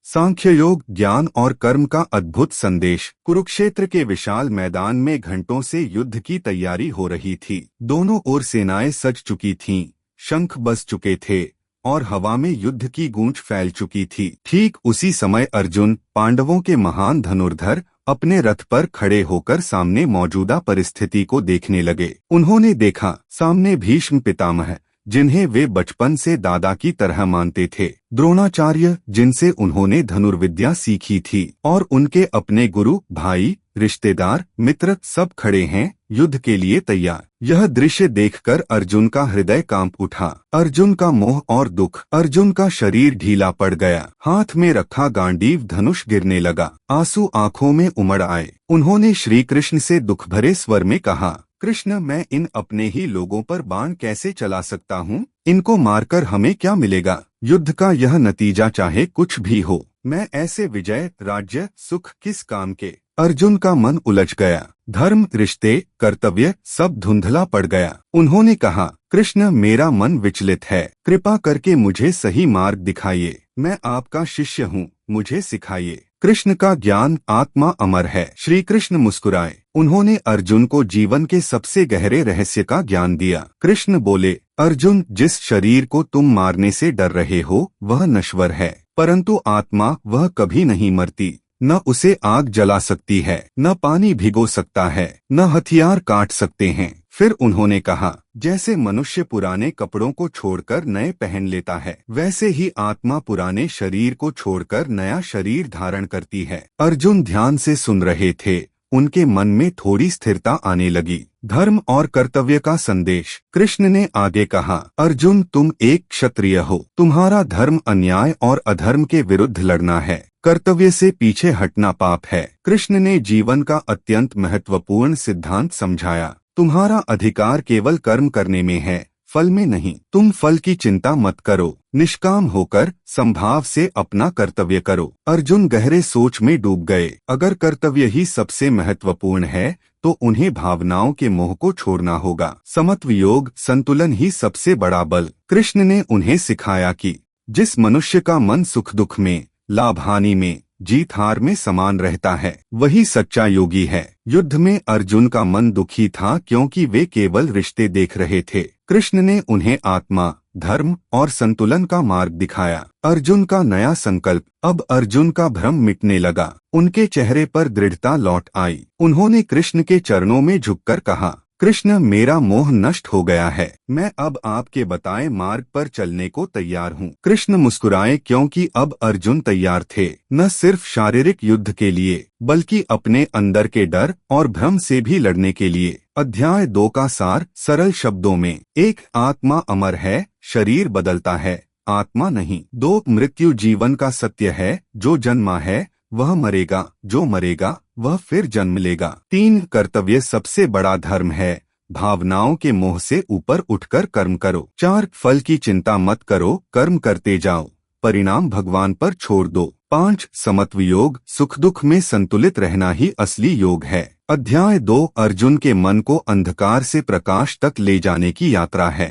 सांख्य योग, ज्ञान और कर्म का अद्भुत संदेश। कुरुक्षेत्र के विशाल मैदान में घंटों से युद्ध की तैयारी हो रही थी। दोनों ओर सेनाएं सज चुकी थीं, शंख बज चुके थे और हवा में युद्ध की गूंज फैल चुकी थी। ठीक उसी समय अर्जुन, पांडवों के महान धनुर्धर, अपने रथ पर खड़े होकर सामने मौजूदा परिस्थिति को देखने लगे। उन्होंने देखा, सामने भीष्म पितामह, जिन्हें वे बचपन से दादा की तरह मानते थे, द्रोणाचार्य, जिनसे उन्होंने धनुर्विद्या सीखी थी, और उनके अपने गुरु, भाई, रिश्तेदार, मित्र सब खड़े हैं, युद्ध के लिए तैयार। यह दृश्य देखकर अर्जुन का हृदय कांप उठा। अर्जुन का मोह और दुख, अर्जुन का शरीर ढीला पड़ गया। हाथ में रखा गांडीव धनुष गिरने लगा। आंसू आंखों में उमड़ आए। उन्होंने श्री कृष्ण से दुख भरे स्वर में कहा, कृष्ण, मैं इन अपने ही लोगों पर बाण कैसे चला सकता हूँ? इनको मारकर हमें क्या मिलेगा? युद्ध का यह नतीजा चाहे कुछ भी हो, मैं ऐसे विजय, राज्य, सुख किस काम के? अर्जुन का मन उलझ गया। धर्म, रिश्ते, कर्तव्य सब धुंधला पड़ गया। उन्होंने कहा, कृष्ण, मेरा मन विचलित है, कृपा करके मुझे सही मार्ग दिखाइए। मैं आपका शिष्य हूँ, मुझे सिखाइए। कृष्ण का ज्ञान, आत्मा अमर है। श्री कृष्ण मुस्कुराए। उन्होंने अर्जुन को जीवन के सबसे गहरे रहस्य का ज्ञान दिया। कृष्ण बोले, अर्जुन, जिस शरीर को तुम मारने से डर रहे हो वह नश्वर है, परंतु आत्मा, वह कभी नहीं मरती। न उसे आग जला सकती है, न पानी भिगो सकता है, न हथियार काट सकते हैं। फिर उन्होंने कहा, जैसे मनुष्य पुराने कपड़ों को छोड़कर नए पहन लेता है, वैसे ही आत्मा पुराने शरीर को छोड़कर नया शरीर धारण करती है। अर्जुन ध्यान से सुन रहे थे। उनके मन में थोड़ी स्थिरता आने लगी। धर्म और कर्तव्य का संदेश। कृष्ण ने आगे कहा, अर्जुन, तुम एक क्षत्रिय हो। तुम्हारा धर्म अन्याय और अधर्म के विरुद्ध लड़ना है। कर्तव्य से पीछे हटना पाप है। कृष्ण ने जीवन का अत्यंत महत्वपूर्ण सिद्धांत समझाया। तुम्हारा अधिकार केवल कर्म करने में है, फल में नहीं। तुम फल की चिंता मत करो, निष्काम होकर संभाव से अपना कर्तव्य करो। अर्जुन गहरे सोच में डूब गए। अगर कर्तव्य ही सबसे महत्वपूर्ण है तो उन्हें भावनाओं के मोह को छोड़ना होगा। समत्व योग, संतुलन ही सबसे बड़ा बल। कृष्ण ने उन्हें सिखाया कि जिस मनुष्य का मन सुख दुख में, लाभ हानि में, जीत हार में समान रहता है, वही सच्चा योगी है। युद्ध में अर्जुन का मन दुखी था क्योंकि वे केवल रिश्ते देख रहे थे। कृष्ण ने उन्हें आत्मा, धर्म और संतुलन का मार्ग दिखाया। अर्जुन का नया संकल्प। अब अर्जुन का भ्रम मिटने लगा। उनके चेहरे पर दृढ़ता लौट आई। उन्होंने कृष्ण के चरणों में झुककर कहा, कृष्ण, मेरा मोह नष्ट हो गया है। मैं अब आपके बताए मार्ग पर चलने को तैयार हूँ। कृष्ण मुस्कुराए क्योंकि अब अर्जुन तैयार थे, न सिर्फ शारीरिक युद्ध के लिए बल्कि अपने अंदर के डर और भ्रम से भी लड़ने के लिए। अध्याय 2 का सार सरल शब्दों में। 1. आत्मा अमर है, शरीर बदलता है, आत्मा नहीं। 2. मृत्यु जीवन का सत्य है, जो जन्मा है वह मरेगा, जो मरेगा वह फिर जन्म लेगा। 3. कर्तव्य सबसे बड़ा धर्म है, भावनाओं के मोह से ऊपर उठकर कर्म करो। 4. फल की चिंता मत करो, कर्म करते जाओ, परिणाम भगवान पर छोड़ दो। 5. समत्व योग, सुख दुख में संतुलित रहना ही असली योग है। अध्याय 2 अर्जुन के मन को अंधकार से प्रकाश तक ले जाने की यात्रा है।